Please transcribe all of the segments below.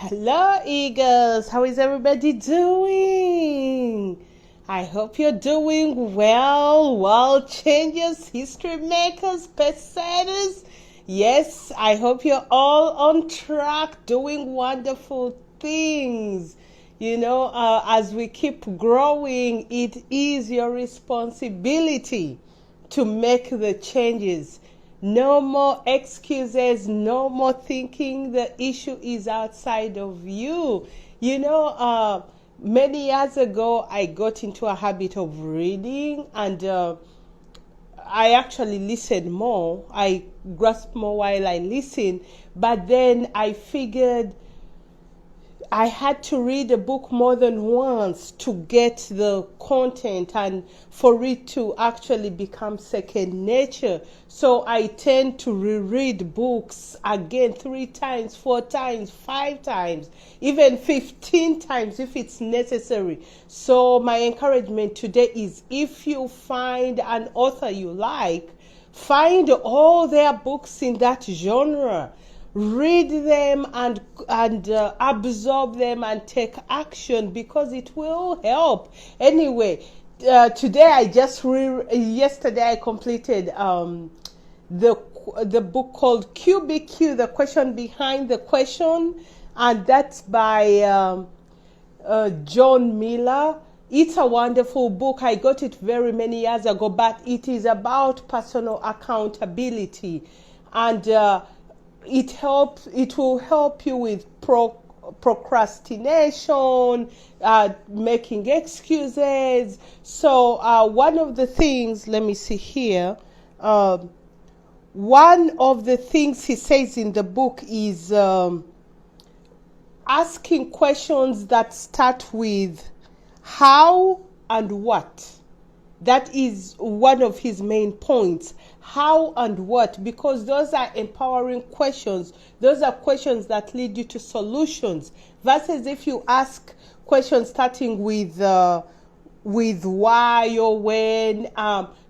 Hello, Eagles. How is everybody doing? I hope you're doing well. World changers, history makers, pacesetters. Yes, I hope you're all on track, doing wonderful things. As we keep growing, it is your responsibility to make the changes. No more excuses, no more thinking the issue is outside of you. Many years ago, I got into a habit of reading, and I actually listened more. I grasped more while I listened, but then I figured I had to read a book more than once to get the content and for it to actually become second nature. So I tend to reread books again 3 times, 4 times, 5 times, even 15 times if it's necessary. So my encouragement today is, if you find an author you like, find all their books in that genre. Read them and absorb them and take action, because it will help. Anyway, today yesterday I completed the book called QBQ, the question behind the question, and that's by John Miller. It's a wonderful book. I got it very many years ago, but it is about personal accountability, and it will help you with procrastination, making excuses. So one of the things, let me see here, one of the things he says in the book is asking questions that start with how and what. That is one of his main points. How and what, because those are empowering questions. Those are questions that lead you to solutions. Versus if you ask questions starting with why or when,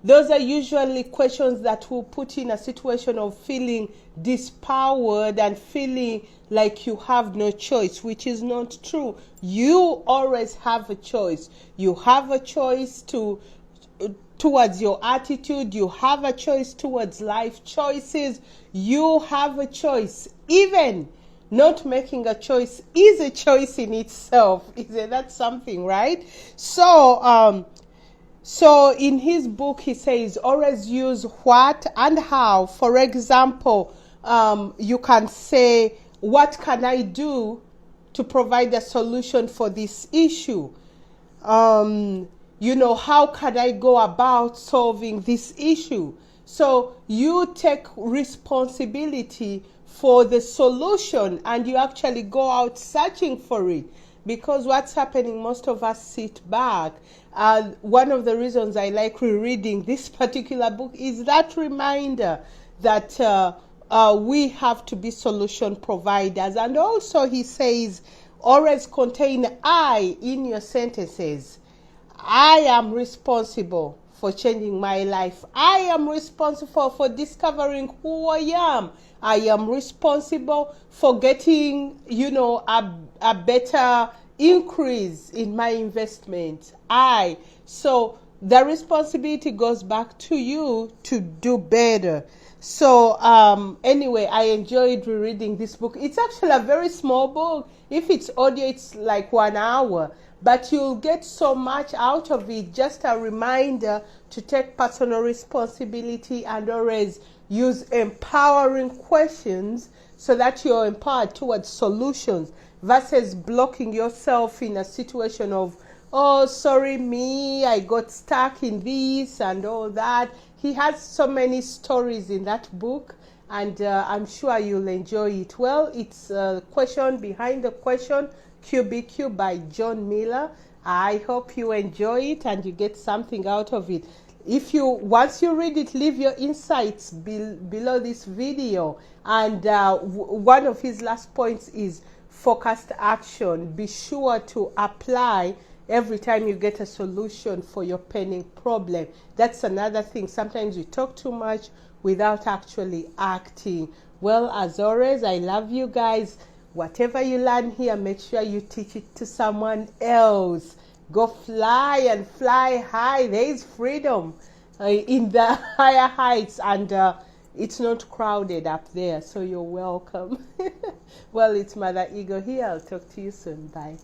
those are usually questions that will put you in a situation of feeling disempowered and feeling like you have no choice, which is not true. You always have a choice. You have a choice towards your attitude. You have a choice towards life choices. You have a choice. Even not making a choice is a choice in itself. Isn't that something, right? So in his book, he says, always use what and how. For example, you can say, what can I do to provide a solution for this issue? How can I go about solving this issue? So you take responsibility for the solution and you actually go out searching for it. Because what's happening, most of us sit back. One of the reasons I like rereading this particular book is that reminder that we have to be solution providers. And also he says, always contain I in your sentences. I am responsible for changing my life. I am responsible for discovering who I am. I am responsible for getting, a better increase in my investment. So the responsibility goes back to you to do better. So anyway, I enjoyed rereading this book. It's actually a very small book. If it's audio, it's like 1 hour. But you'll get so much out of it. Just a reminder to take personal responsibility and always use empowering questions so that you're empowered towards solutions, versus blocking yourself in a situation of, oh, sorry me, I got stuck in this and all that. He has so many stories in that book, and I'm sure you'll enjoy it. Well, it's a question behind the question, QBQ by John Miller. I hope you enjoy it and you get something out of it. Once you read it, leave your insights below this video. And one of his last points is focused action. Be sure to apply every time you get a solution for your pending problem. That's another thing. Sometimes we talk too much without actually acting. Well, as always, I love you guys. Whatever you learn here, make sure you teach it to someone else. Go fly and fly high. There is freedom in the higher heights, and it's not crowded up there, so you're welcome. Well, it's Mother Ego here. I'll talk to you soon. Bye.